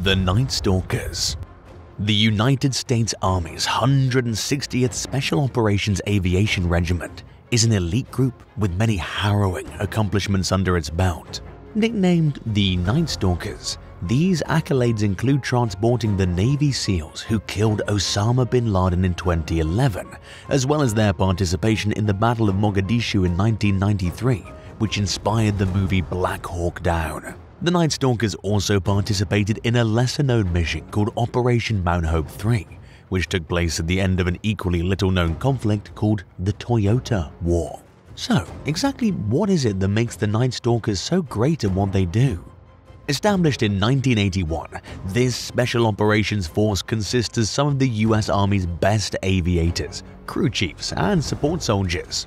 The Night Stalkers. The United States Army's 160th Special Operations Aviation Regiment is an elite group with many harrowing accomplishments under its belt. Nicknamed the Night Stalkers, these accolades include transporting the Navy SEALs who killed Osama bin Laden in 2011, as well as their participation in the Battle of Mogadishu in 1993, which inspired the movie Black Hawk Down. The Night Stalkers also participated in a lesser-known mission called Operation Mount Hope 3, which took place at the end of an equally little-known conflict called the Toyota War. So, exactly what is it that makes the Night Stalkers so great at what they do? Established in 1981, this Special Operations Force consists of some of the US Army's best aviators, crew chiefs, and support soldiers.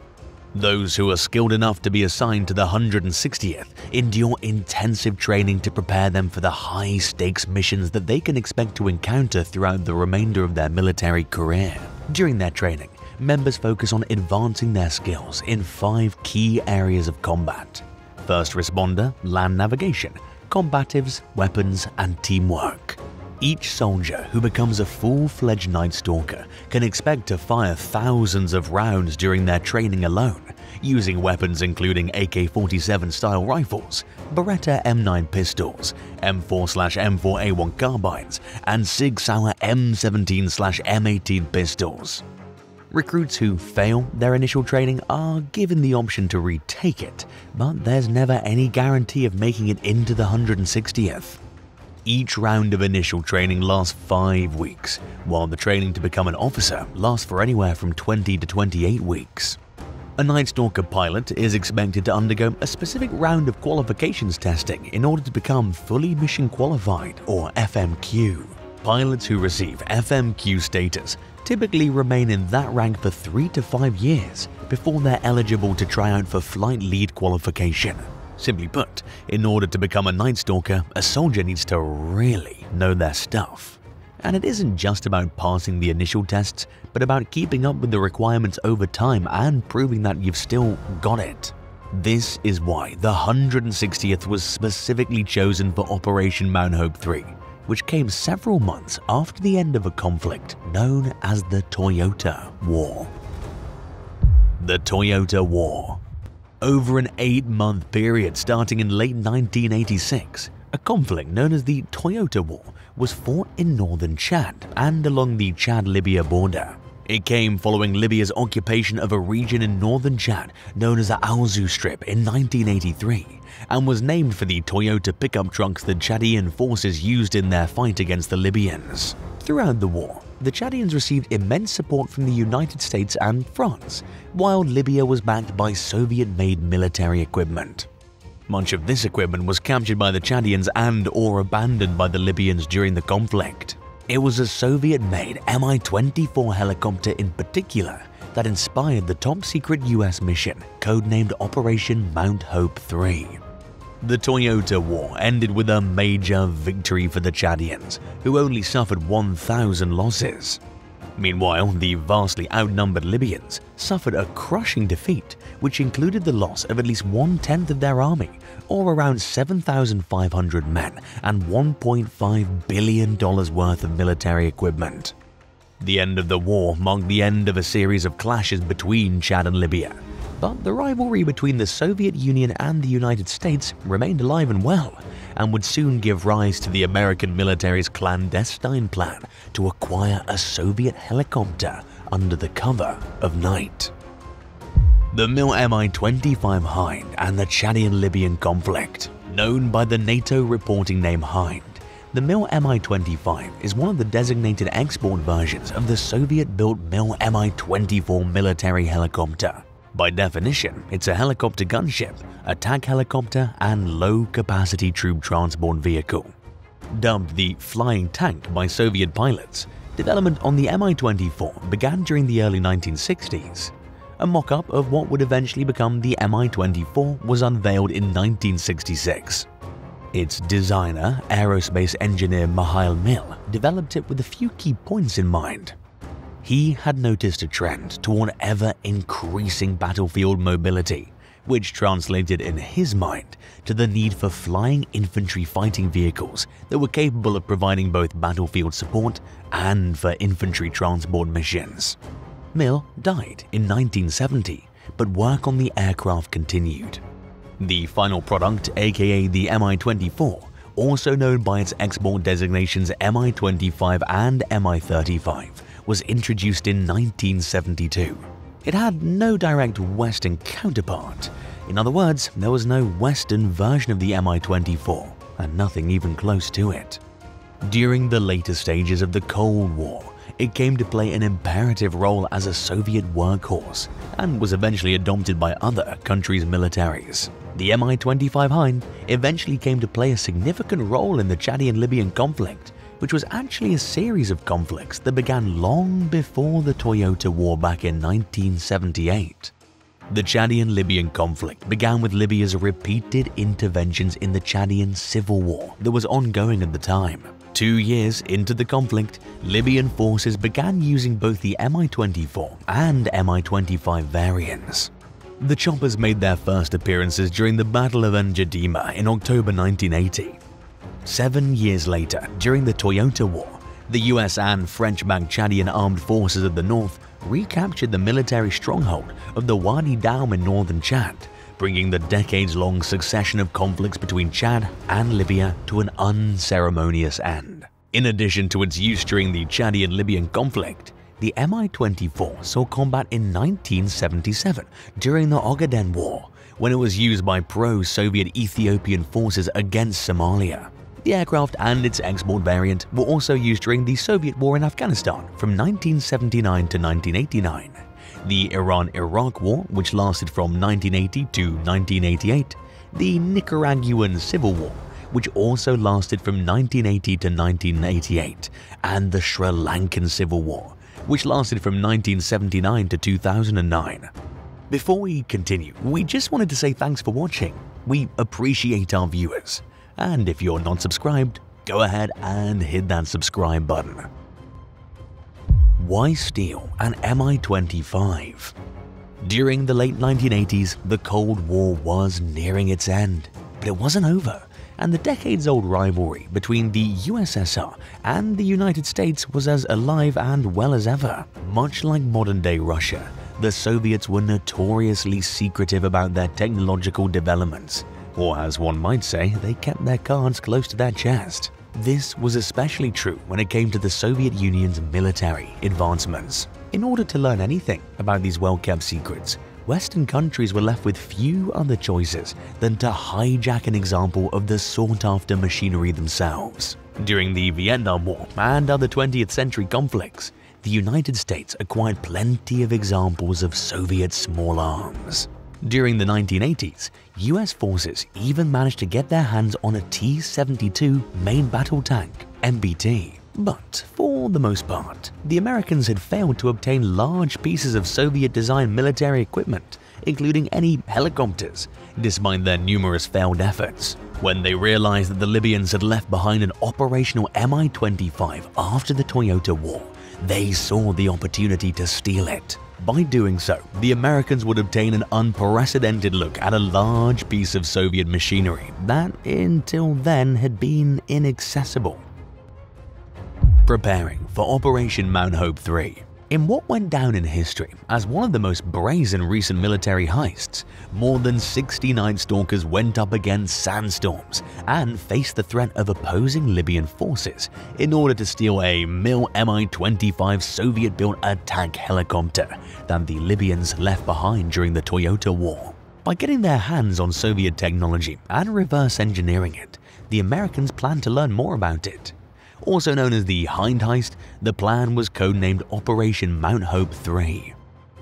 Those who are skilled enough to be assigned to the 160th endure intensive training to prepare them for the high-stakes missions that they can expect to encounter throughout the remainder of their military career. During their training, members focus on advancing their skills in 5 key areas of combat: first responder, land navigation, combatives, weapons, and teamwork. Each soldier who becomes a full-fledged Night Stalker can expect to fire thousands of rounds during their training alone, using weapons including AK-47 style rifles, Beretta M9 pistols, M4/M4A1 carbines, and Sig Sauer M17/M18 pistols. Recruits who fail their initial training are given the option to retake it, but there's never any guarantee of making it into the 160th. Each round of initial training lasts 5 weeks, while the training to become an officer lasts for anywhere from 20 to 28 weeks. A Night Stalker pilot is expected to undergo a specific round of qualifications testing in order to become fully mission qualified, or FMQ. Pilots who receive FMQ status typically remain in that rank for 3 to 5 years before they're eligible to try out for flight lead qualification. Simply put, in order to become a Night Stalker, a soldier needs to really know their stuff. And it isn't just about passing the initial tests, but about keeping up with the requirements over time and proving that you've still got it. This is why the 160th was specifically chosen for Operation Mount Hope 3, which came several months after the end of a conflict known as the Toyota War. The Toyota War. Over an 8-month period starting in late 1986, a conflict known as the Toyota War was fought in northern Chad and along the Chad-Libya border. It came following Libya's occupation of a region in northern Chad known as the Alzou Strip in 1983 and was named for the Toyota pickup trucks the Chadian forces used in their fight against the Libyans. Throughout the war, the Chadians received immense support from the United States and France, while Libya was backed by Soviet-made military equipment. Much of this equipment was captured by the Chadians and/or abandoned by the Libyans during the conflict. It was a Soviet-made Mi-24 helicopter in particular that inspired the top-secret US mission, codenamed Operation Mount Hope 3. The Toyota War ended with a major victory for the Chadians, who only suffered 1,000 losses. Meanwhile, the vastly outnumbered Libyans suffered a crushing defeat, which included the loss of at least 1/10 of their army, or around 7,500 men and $1.5 billion worth of military equipment. The end of the war marked the end of a series of clashes between Chad and Libya, but the rivalry between the Soviet Union and the United States remained alive and well, and would soon give rise to the American military's clandestine plan to acquire a Soviet helicopter under the cover of night. The MiL-Mi-25 Hind and the Chadian-Libyan conflict. Known by the NATO reporting name Hind, the MiL-Mi-25 is one of the designated export versions of the Soviet-built MiL-Mi-24 military helicopter. By definition, it's a helicopter gunship, attack helicopter, and low-capacity troop transport vehicle. Dubbed the Flying Tank by Soviet pilots, development on the Mi-24 began during the early 1960s. A mock-up of what would eventually become the Mi-24 was unveiled in 1966. Its designer, aerospace engineer Mikhail Mil, developed it with a few key points in mind. He had noticed a trend toward ever-increasing battlefield mobility, which translated in his mind to the need for flying infantry fighting vehicles that were capable of providing both battlefield support and for infantry transport missions. Mil died in 1970, but work on the aircraft continued. The final product, aka the Mi-24, also known by its export designations Mi-25 and Mi-35, was introduced in 1972. It had no direct Western counterpart. In other words, there was no Western version of the Mi-24, and nothing even close to it. During the later stages of the Cold War, it came to play an imperative role as a Soviet workhorse and was eventually adopted by other countries' militaries. The Mi-25 Hind eventually came to play a significant role in the Chadian-Libyan conflict, which was actually a series of conflicts that began long before the Toyota War back in 1978. The Chadian-Libyan conflict began with Libya's repeated interventions in the Chadian civil war that was ongoing at the time. 2 years into the conflict, Libyan forces began using both the Mi-24 and Mi-25 variants. The choppers made their first appearances during the Battle of N'Djamena in October 1980. 7 years later, during the Toyota War, the US and French-backed Chadian armed forces of the north recaptured the military stronghold of the Wadi Daum in northern Chad, bringing the decades-long succession of conflicts between Chad and Libya to an unceremonious end. In addition to its use during the Chadian-Libyan conflict, the Mi-24 saw combat in 1977 during the Ogaden War, when it was used by pro-Soviet Ethiopian forces against Somalia. The aircraft and its export variant were also used during the Soviet War in Afghanistan from 1979 to 1989, the Iran-Iraq War, which lasted from 1980 to 1988, the Nicaraguan Civil War, which also lasted from 1980 to 1988, and the Sri Lankan Civil War, which lasted from 1979 to 2009. Before we continue, we just wanted to say thanks for watching. We appreciate our viewers. And if you're not subscribed, go ahead and hit that subscribe button. Why steal an Mi-25? During the late 1980s, the Cold War was nearing its end, but it wasn't over, and the decades-old rivalry between the USSR and the United States was as alive and well as ever. Much like modern-day Russia, the Soviets were notoriously secretive about their technological developments, or as one might say, they kept their cards close to their chest. This was especially true when it came to the Soviet Union's military advancements. In order to learn anything about these well-kept secrets, Western countries were left with few other choices than to hijack an example of the sought-after machinery themselves. During the Vietnam War and other 20th century conflicts, the United States acquired plenty of examples of Soviet small arms. During the 1980s, US forces even managed to get their hands on a T-72 main battle tank, MBT. But for the most part, the Americans had failed to obtain large pieces of Soviet-designed military equipment, including any helicopters, despite their numerous failed efforts. When they realized that the Libyans had left behind an operational Mi-25 after the Toyota War, they saw the opportunity to steal it. By doing so, the Americans would obtain an unprecedented look at a large piece of Soviet machinery that, until then, had been inaccessible. Preparing for Operation Mount Hope III. In what went down in history as one of the most brazen recent military heists, more than 60 Night Stalkers went up against sandstorms and faced the threat of opposing Libyan forces in order to steal a MiL Mi-25 Soviet-built attack helicopter that the Libyans left behind during the Toyota War. By getting their hands on Soviet technology and reverse engineering it, the Americans planned to learn more about it. Also known as the Hind Heist, the plan was codenamed Operation Mount Hope III.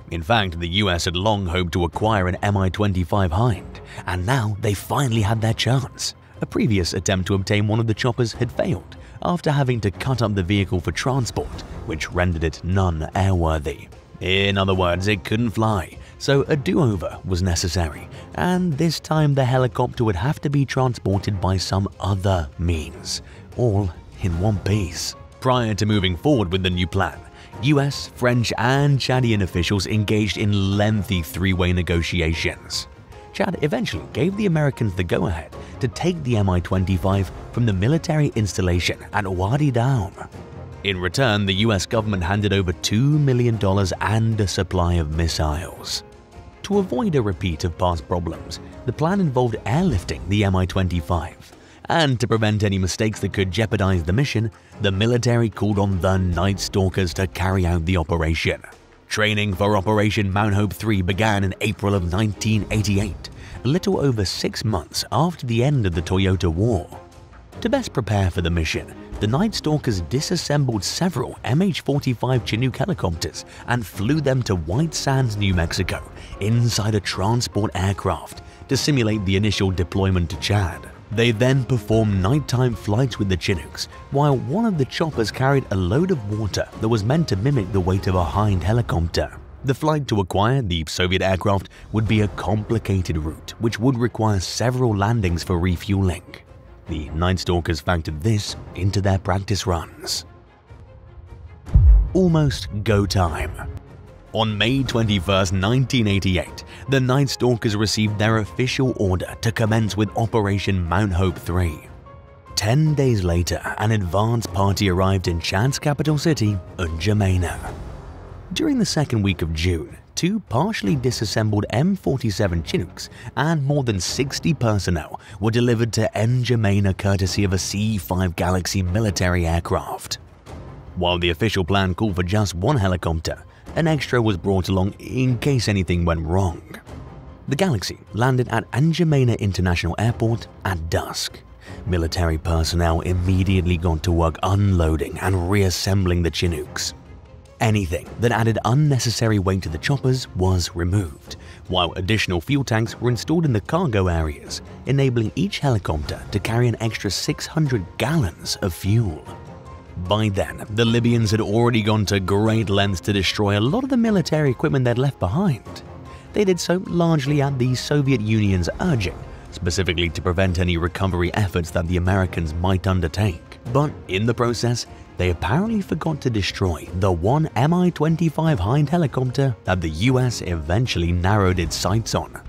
In fact, the US had long hoped to acquire an Mi-25 Hind, and now they finally had their chance. A previous attempt to obtain one of the choppers had failed after having to cut up the vehicle for transport, which rendered it non-airworthy. In other words, it couldn't fly, so a do-over was necessary, and this time the helicopter would have to be transported by some other means, all in one piece. Prior to moving forward with the new plan, US, French, and Chadian officials engaged in lengthy three-way negotiations. Chad eventually gave the Americans the go-ahead to take the Mi-25 from the military installation at Wadi Daum. In return, the US government handed over $2 million and a supply of missiles. To avoid a repeat of past problems, the plan involved airlifting the Mi-25. And to prevent any mistakes that could jeopardize the mission, the military called on the Night Stalkers to carry out the operation. Training for Operation Mount Hope 3 began in April of 1988, a little over 6 months after the end of the Toyota War. To best prepare for the mission, the Night Stalkers disassembled several MH-45 Chinook helicopters and flew them to White Sands, New Mexico, inside a transport aircraft to simulate the initial deployment to Chad. They then performed nighttime flights with the Chinooks, while one of the choppers carried a load of water that was meant to mimic the weight of a Hind helicopter. The flight to acquire the Soviet aircraft would be a complicated route, which would require several landings for refueling. The Night Stalkers factored this into their practice runs. Almost go time. On May 21, 1988, the Night Stalkers received their official order to commence with Operation Mount Hope 3. 10 days later, an advance party arrived in Chad's capital city, N'Djamena. During the second week of June, 2 partially disassembled M47 Chinooks and more than 60 personnel were delivered to N'Djamena courtesy of a C-5 Galaxy military aircraft. While the official plan called for just 1 helicopter, an extra was brought along in case anything went wrong. The Galaxy landed at N'Djamena International Airport at dusk. Military personnel immediately got to work unloading and reassembling the Chinooks. Anything that added unnecessary weight to the choppers was removed, while additional fuel tanks were installed in the cargo areas, enabling each helicopter to carry an extra 600 gallons of fuel. By then, the Libyans had already gone to great lengths to destroy a lot of the military equipment they'd left behind. They did so largely at the Soviet Union's urging, specifically to prevent any recovery efforts that the Americans might undertake. But in the process, they apparently forgot to destroy the one Mi-25 Hind helicopter that the US eventually narrowed its sights on.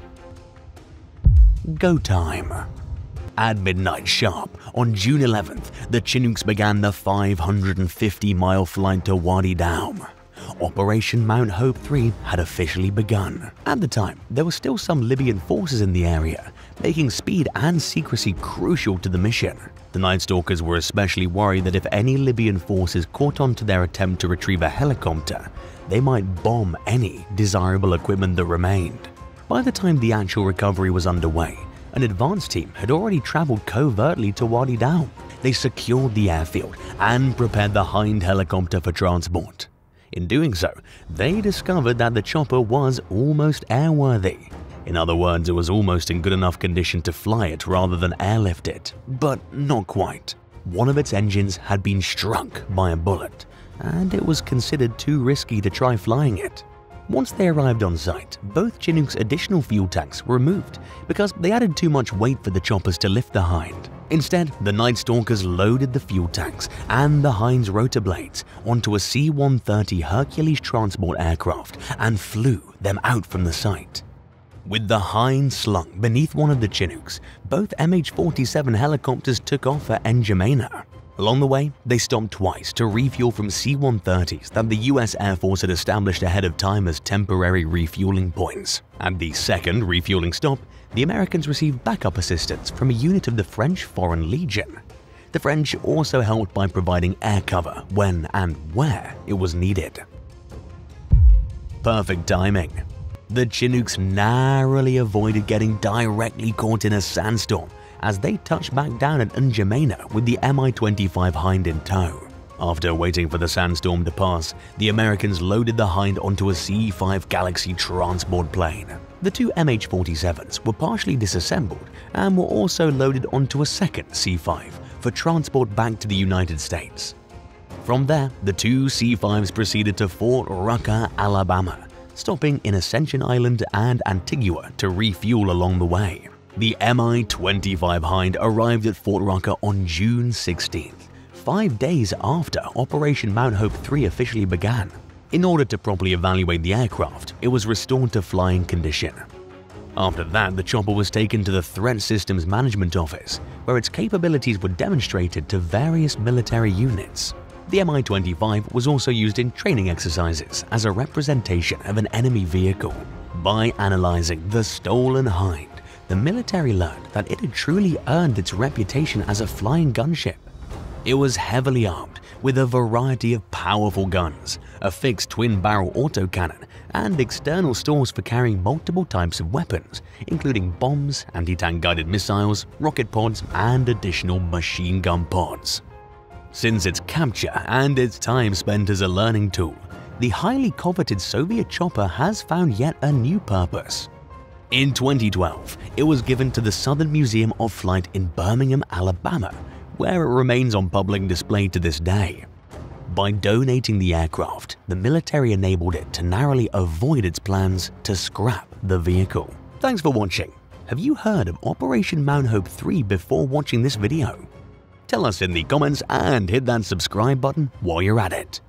Go time. At midnight sharp, on June 11th, the Chinooks began the 550-mile flight to Wadi Daum. Operation Mount Hope 3 had officially begun. At the time, there were still some Libyan forces in the area, making speed and secrecy crucial to the mission. The Night Stalkers were especially worried that if any Libyan forces caught on to their attempt to retrieve a helicopter, they might bomb any desirable equipment that remained. By the time the actual recovery was underway, an advance team had already traveled covertly to Wadi Daum. They secured the airfield and prepared the Hind helicopter for transport. In doing so, they discovered that the chopper was almost airworthy. In other words, it was almost in good enough condition to fly it rather than airlift it, but not quite. One of its engines had been struck by a bullet, and it was considered too risky to try flying it. Once they arrived on site, both Chinook's additional fuel tanks were removed because they added too much weight for the choppers to lift the Hind. Instead, the Night Stalkers loaded the fuel tanks and the Hind's rotor blades onto a C-130 Hercules transport aircraft and flew them out from the site. With the Hind slung beneath one of the Chinooks, both MH-47 helicopters took off for N'Djamena. Along the way, they stopped twice to refuel from C-130s that the US Air Force had established ahead of time as temporary refueling points. At the second refueling stop, the Americans received backup assistance from a unit of the French Foreign Legion. The French also helped by providing air cover when and where it was needed. Perfect timing. The Chinooks narrowly avoided getting directly caught in a sandstorm as they touched back down at N'Djamena with the Mi-25 Hind in tow. After waiting for the sandstorm to pass, the Americans loaded the Hind onto a C-5 Galaxy transport plane. The 2 MH-47s were partially disassembled and were also loaded onto a second C-5 for transport back to the United States. From there, the 2 C-5s proceeded to Fort Rucker, Alabama, stopping in Ascension Island and Antigua to refuel along the way. The Mi-25 Hind arrived at Fort Rucker on June 16th, 5 days after Operation Mount Hope 3 officially began. In order to properly evaluate the aircraft, it was restored to flying condition. After that, the chopper was taken to the Threat Systems Management Office, where its capabilities were demonstrated to various military units. The Mi-25 was also used in training exercises as a representation of an enemy vehicle. By analyzing the stolen Hind, the military learned that it had truly earned its reputation as a flying gunship. It was heavily armed with a variety of powerful guns, a fixed twin-barrel autocannon, and external stores for carrying multiple types of weapons, including bombs, anti-tank guided missiles, rocket pods, and additional machine gun pods. Since its capture and its time spent as a learning tool, the highly coveted Soviet chopper has found yet a new purpose. In 2012, it was given to the Southern Museum of Flight in Birmingham, Alabama, where it remains on public display to this day. By donating the aircraft, the military enabled it to narrowly avoid its plans to scrap the vehicle. Thanks for watching. Have you heard of Operation Mount Hope 3 before watching this video? Tell us in the comments and hit that subscribe button while you're at it.